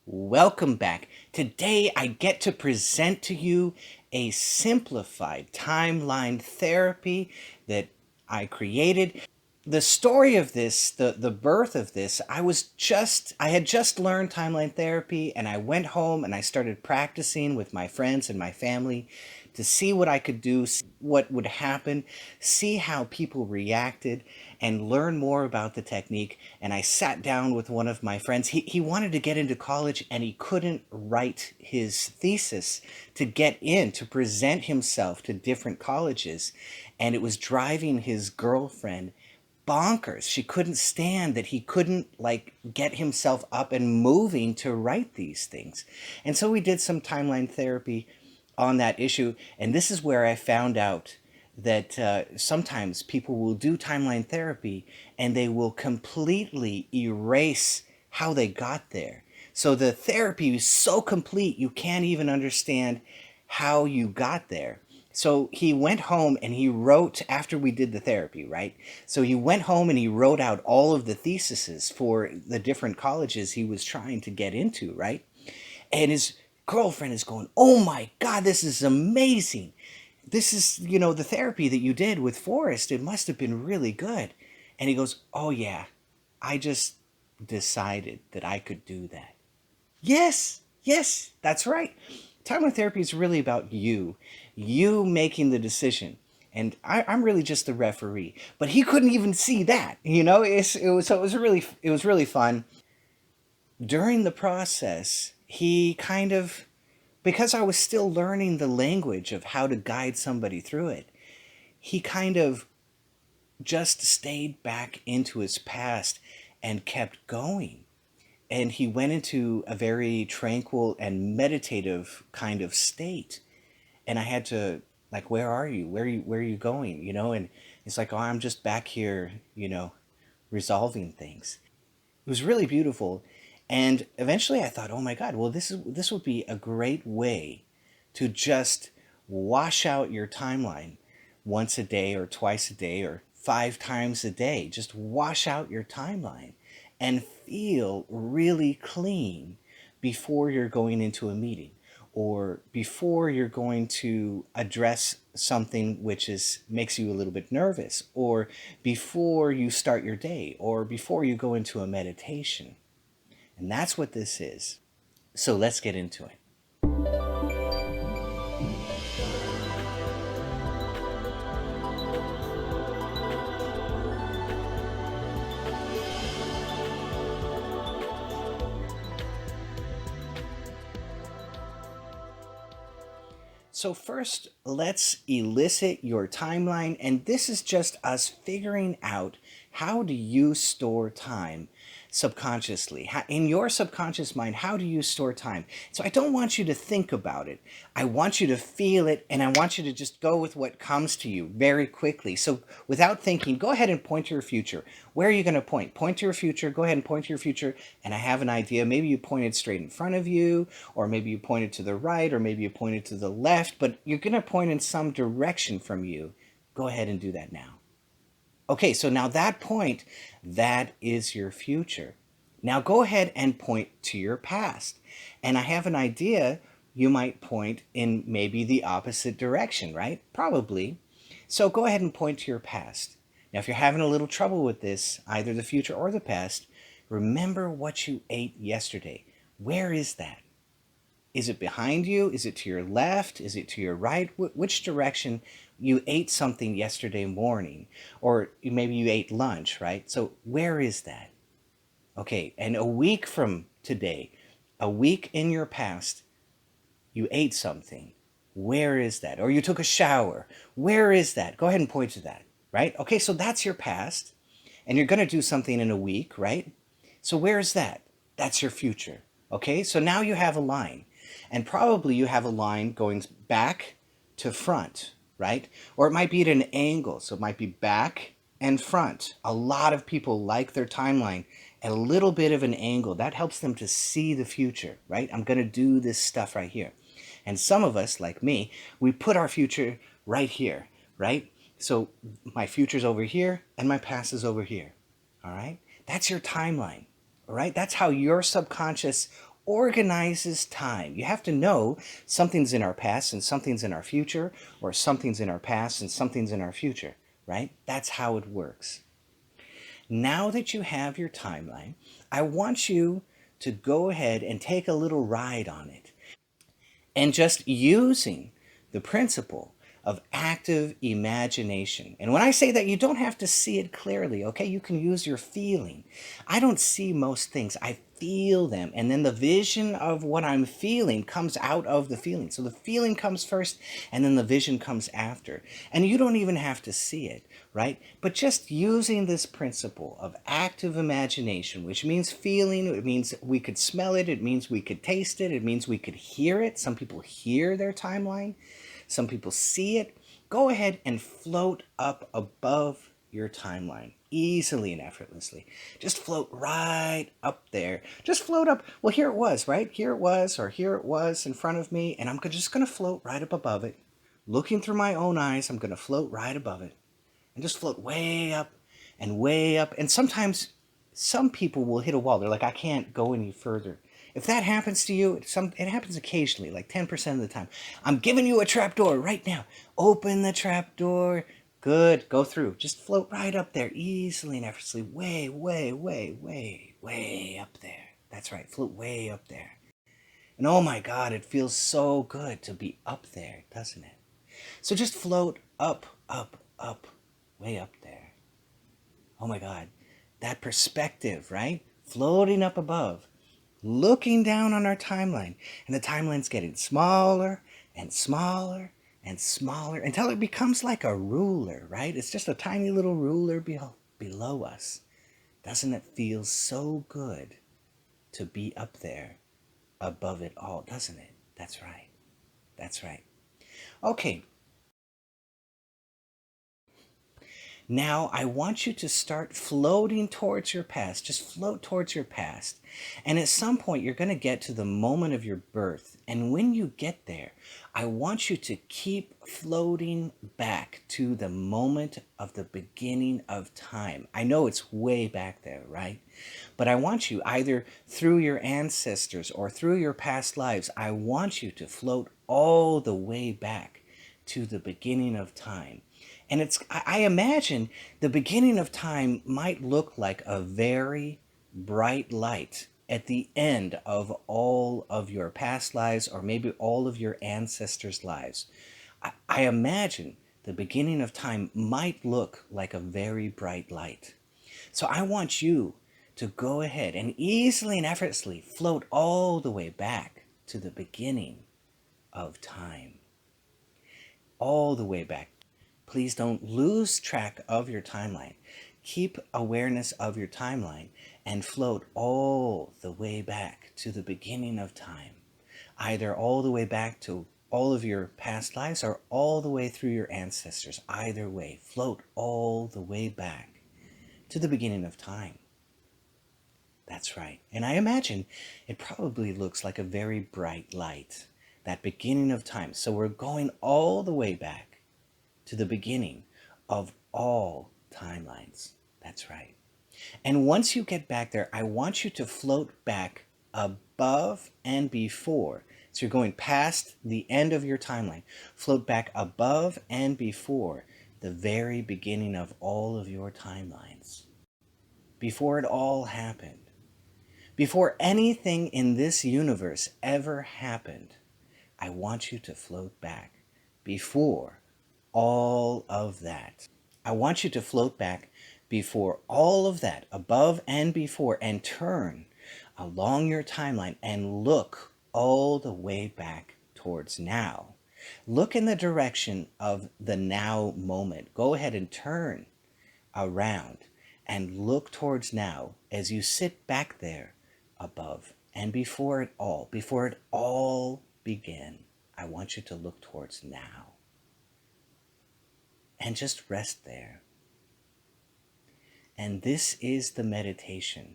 Welcome back. Today I get to present to you a simplified timeline therapy that I created. The story of this, the birth of this, I had just learned timeline therapy, and I went home and I started practicing with my friends and my family to see what I could do, see what would happen, see how people reacted, and learn more about the technique. And I sat down with one of my friends. He wanted to get into college and he couldn't write his thesis to get in, to present himself to different colleges. And it was driving his girlfriend bonkers. She couldn't stand that he couldn't get himself up and moving to write these things. And so we did some timeline therapy on that issue. And this is where I found out that sometimes people will do timeline therapy and they will completely erase how they got there. So the therapy is so complete, you can't even understand how you got there. So he went home and he wrote after we did the therapy, right? So he went home and he wrote out all of the theses for the different colleges he was trying to get into, right? And his girlfriend is going, "Oh my God, this is amazing. This is, the therapy that you did with Forrest. It must have been really good." And he goes, "Oh yeah, I just decided that I could do that." Yes, yes, that's right. Timeline therapy is really about you making the decision. And I'm really just the referee. But he couldn't even see that, it was really fun. During the process, he kind of, because I was still learning the language of how to guide somebody through it, he kind of just stayed back into his past and kept going. And he went into a very tranquil and meditative kind of state. And I had to, like, "Where are you? Where are you going?" And it's like, "Oh, I'm just back here, resolving things." It was really beautiful. And eventually I thought, "Oh my God, well, this would be a great way to just wash out your timeline once a day or twice a day or 5 times a day. Just wash out your timeline and feel really clean before you're going into a meeting or before you're going to address something which is makes you a little bit nervous, or before you start your day, or before you go into a meditation." And that's what this is. So let's get into it. So first, let's elicit your timeline, and this is just us figuring out, how do you store time subconsciously? In your subconscious mind, how do you store time? So I don't want you to think about it. I want you to feel it, and I want you to just go with what comes to you very quickly. So without thinking, go ahead and point to your future. Where are you going to point? Point to your future. Go ahead and point to your future. And I have an idea. Maybe you pointed straight in front of you, or maybe you pointed to the right, or maybe you pointed to the left, but you're going to point in some direction from you. Go ahead and do that now. Okay, so now that point, that is your future. Now go ahead and point to your past. And I have an idea, you might point in maybe the opposite direction, right? Probably. So go ahead and point to your past. Now, if you're having a little trouble with this, either the future or the past, remember what you ate yesterday. Where is that? Is it behind you? Is it to your left? Is it to your right? Which direction? You ate something yesterday morning, or maybe you ate lunch, right? So where is that? Okay, and a week from today, a week in your past, you ate something. Where is that? Or you took a shower. Where is that? Go ahead and point to that, right? Okay, so that's your past, and you're going to do something in a week, right? So where's that? That's your future. Okay, so now you have a line, and probably you have a line going back to front, right? Or it might be at an angle, so it might be back and front. A lot of people like their timeline at a little bit of an angle. That helps them to see the future, right? I'm going to do this stuff right here. And some of us, like me, we put our future right here, right? So my future's over here and my past is over here, all right? That's your timeline, all right? That's how your subconscious organizes time. You have to know something's in our past and something's in our future, or something's in our past and something's in our future, right? That's how it works. Now that you have your timeline, I want you to go ahead and take a little ride on it. And just using the principle of active imagination. And when I say that, you don't have to see it clearly, okay? You can use your feeling. I don't see most things, I feel them. And then the vision of what I'm feeling comes out of the feeling. So the feeling comes first, and then the vision comes after. And you don't even have to see it, right? But just using this principle of active imagination, which means feeling, it means we could smell it, it means we could taste it, it means we could hear it. Some people hear their timeline, some people see it. Go ahead and float up above your timeline easily and effortlessly. Just float right up there. Just float up. Well, here it was, right? Here it was, or here it was in front of me, and I'm just going to float right up above it. Looking through my own eyes, I'm going to float right above it and just float way up and way up. And sometimes some people will hit a wall. They're like, I can't go any further. If that happens to you, it happens occasionally, like 10% of the time. I'm giving you a trap door right now. Open the trap door. Good. Go through. Just float right up there easily and effortlessly. Way, way, way, way, way up there. That's right. Float way up there. And oh my God, it feels so good to be up there, doesn't it? So just float up, up, up, way up there. Oh my God, that perspective, right? Floating up above, looking down on our timeline, and the timeline's getting smaller and smaller and smaller until it becomes like a ruler, right? It's just a tiny little ruler below us. Doesn't it feel so good to be up there above it all, doesn't it? That's right. That's right. Okay. Now, I want you to start floating towards your past. Just float towards your past. And at some point, you're going to get to the moment of your birth. And when you get there, I want you to keep floating back to the moment of the beginning of time. I know it's way back there, right? But I want you, either through your ancestors or through your past lives, I want you to float all the way back to the beginning of time. And I imagine the beginning of time might look like a very bright light at the end of all of your past lives, or maybe all of your ancestors' lives. I imagine the beginning of time might look like a very bright light. So I want you to go ahead and easily and effortlessly float all the way back to the beginning of time. All the way back. Please don't lose track of your timeline. Keep awareness of your timeline and float all the way back to the beginning of time. Either all the way back to all of your past lives or all the way through your ancestors. Either way, float all the way back to the beginning of time. That's right. And I imagine it probably looks like a very bright light, that beginning of time. So we're going all the way back to the beginning of all timelines. That's right. And once you get back there, I want you to float back above and before. So you're going past the end of your timeline. Float back above and before the very beginning of all of your timelines. Before it all happened. Before anything in this universe ever happened, I want you to float back before all of that. I want you to float back before all of that, above and before, and turn along your timeline and look all the way back towards now. Look in the direction of the now moment. Go ahead and turn around and look towards now as you sit back there above and before it all began. I want you to look towards now. And just rest there. And this is the meditation,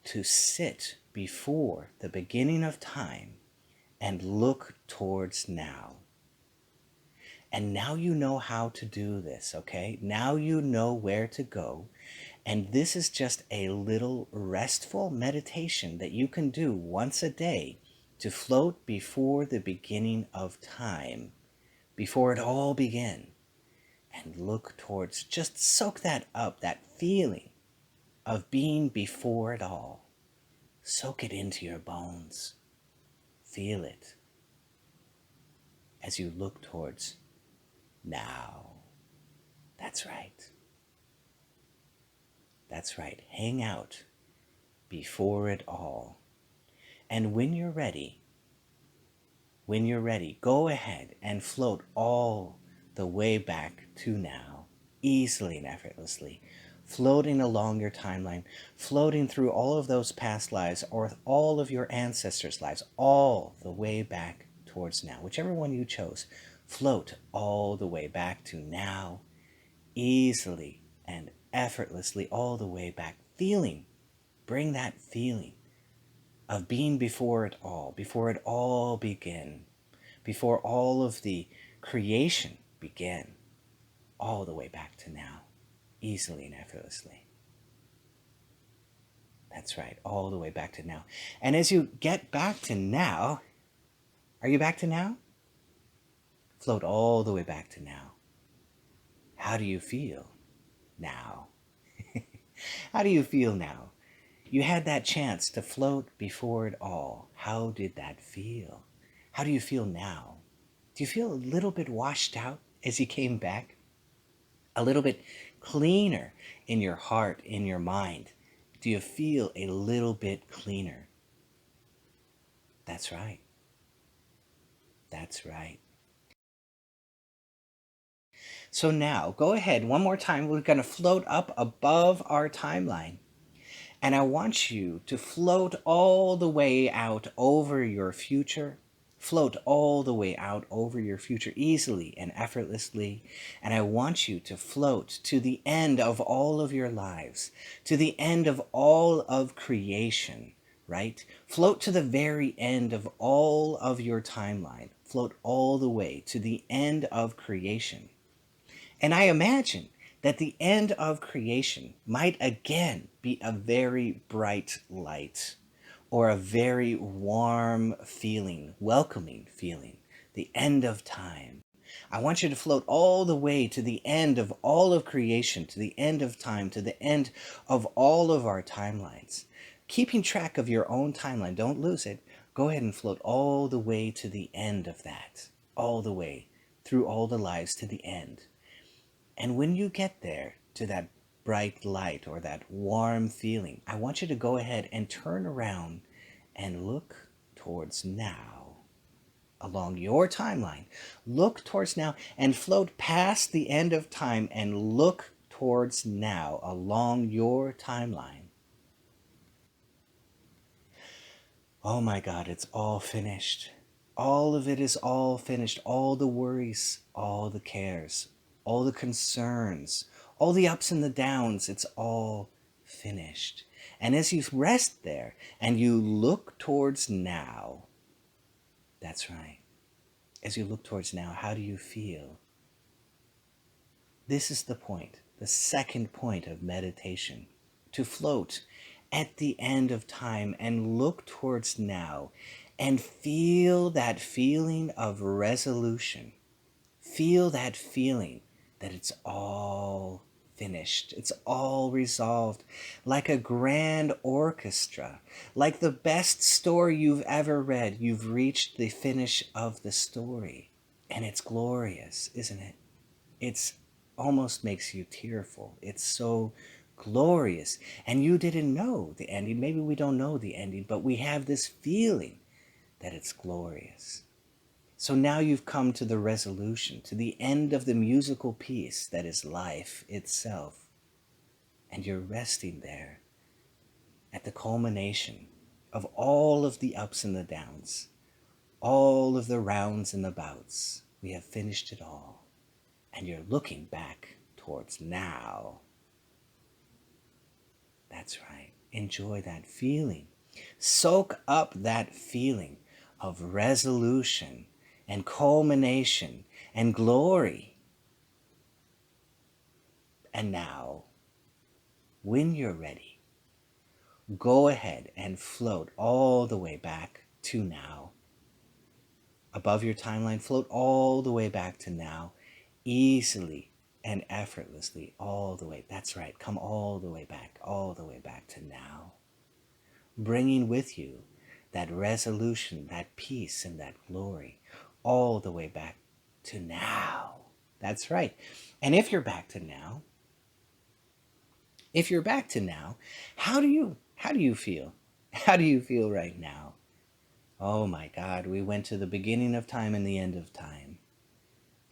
to sit before the beginning of time and look towards now. And now you know how to do this, okay? Now you know where to go And this is just a little restful meditation that you can do once a day to float before the beginning of time, before it all began, and look towards, just soak that up, that feeling of being before it all. Soak it into your bones. Feel it as you look towards now. That's right. That's right. Hang out before it all. And when you're ready, go ahead and float all the way back to now, easily and effortlessly, floating along your timeline, floating through all of those past lives or all of your ancestors' lives, all the way back towards now. Whichever one you chose, float all the way back to now, easily and effortlessly, all the way back, bring that feeling of being before it all began, before all of the creation began, all the way back to now, easily and effortlessly. That's right, all the way back to now. And as you get back to now, are you back to now? Float all the way back to now. How do you feel now? How do you feel now? You had that chance to float before it all. How did that feel? How do you feel now? Do you feel a little bit washed out as you came back? A little bit cleaner in your heart, in your mind? Do you feel a little bit cleaner? That's right. That's right. So now, go ahead one more time. We're going to float up above our timeline. And I want you to float all the way out over your future. Float all the way out over your future easily and effortlessly. And I want you to float to the end of all of your lives, to the end of all of creation, right? Float to the very end of all of your timeline. Float all the way to the end of creation. And I imagine that the end of creation might again be a very bright light or a very warm feeling, welcoming feeling, the end of time. I want you to float all the way to the end of all of creation, to the end of time, to the end of all of our timelines. Keeping track of your own timeline, don't lose it. Go ahead and float all the way to the end of that, all the way through all the lives to the end. And when you get there to that bright light or that warm feeling, I want you to go ahead and turn around and look towards now along your timeline. Look towards now and float past the end of time and look towards now along your timeline. Oh my God, it's all finished. All of it is all finished. All the worries, all the cares, all the concerns, all the ups and the downs, it's all finished. And as you rest there and you look towards now, that's right. As you look towards now, how do you feel? This is the point, the second point of meditation, to float at the end of time and look towards now and feel that feeling of resolution. Feel that feeling that it's all finished. It's all resolved, like a grand orchestra, like the best story you've ever read. You've reached the finish of the story, and it's glorious, isn't it? It's almost makes you tearful. It's so glorious, and you didn't know the ending. Maybe we don't know the ending, but we have this feeling that it's glorious. So now you've come to the resolution, to the end of the musical piece that is life itself. And you're resting there at the culmination of all of the ups and the downs, all of the rounds and the bouts. We have finished it all. And you're looking back towards now. That's right. Enjoy that feeling. Soak up that feeling of resolution and culmination and glory. And now, when you're ready, go ahead and float all the way back to now. Above your timeline, float all the way back to now, easily and effortlessly, all the way. That's right. Come all the way back to now. Bringing with you that resolution, that peace, and that glory, all the way back to now. That's right. And if you're back to now, how do you feel? How do you feel right now? Oh my God, we went to the beginning of time and the end of time.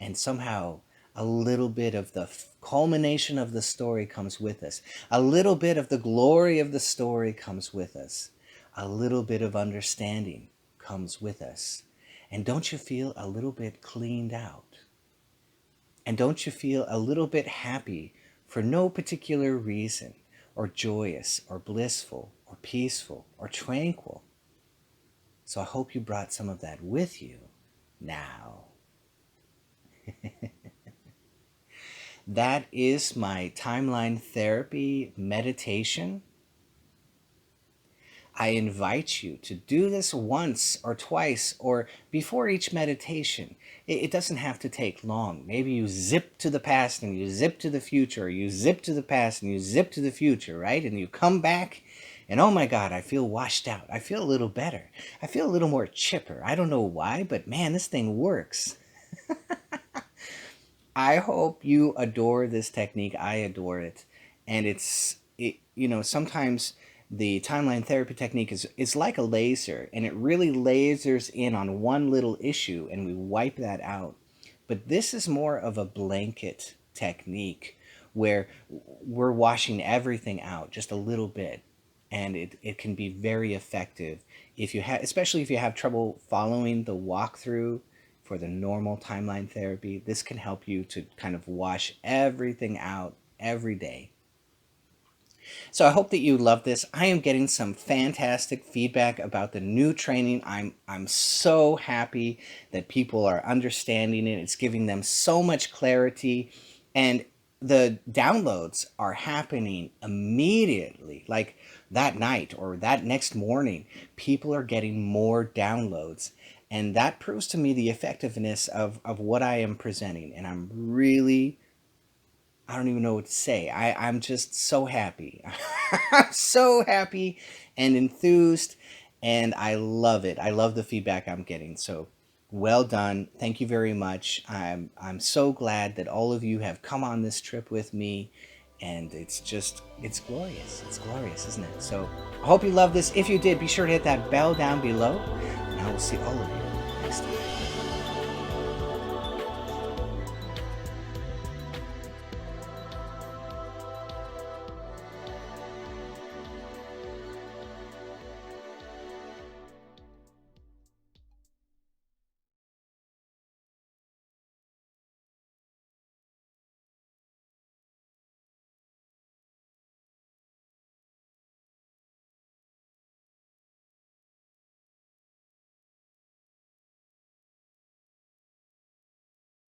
And somehow a little bit of the culmination of the story comes with us. A little bit of the glory of the story comes with us. A little bit of understanding comes with us. And don't you feel a little bit cleaned out? And don't you feel a little bit happy for no particular reason, or joyous, or blissful, or peaceful, or tranquil? So I hope you brought some of that with you now. That is my timeline therapy meditation. I invite you to do this once or twice or before each meditation. It doesn't have to take long. Maybe you zip to the past and you zip to the future, or you zip to the past and you zip to the future, right? And you come back and oh my God, I feel washed out. I feel a little better. I feel a little more chipper. I don't know why, but man, this thing works. I hope you adore this technique. I adore it. And sometimes the timeline therapy technique is like a laser, and it really lasers in on one little issue and we wipe that out. But this is more of a blanket technique where we're washing everything out just a little bit. And it can be very effective if you have, especially if you have trouble following the walkthrough for the normal timeline therapy. This can help you to kind of wash everything out every day. So I hope that you love this. I am getting some fantastic feedback about the new training. I'm so happy that people are understanding it. It's giving them so much clarity, and the downloads are happening immediately, like that night or that next morning. People are getting more downloads, and that proves to me the effectiveness of what I am presenting. And I don't even know what to say. I'm just so happy. I'm so happy and enthused, and I love it. I love the feedback I'm getting. So well done. Thank you very much. I'm so glad that all of you have come on this trip with me, and it's glorious. It's glorious, isn't it? So I hope you love this. If you did, be sure to hit that bell down below, and I will see all of you next time.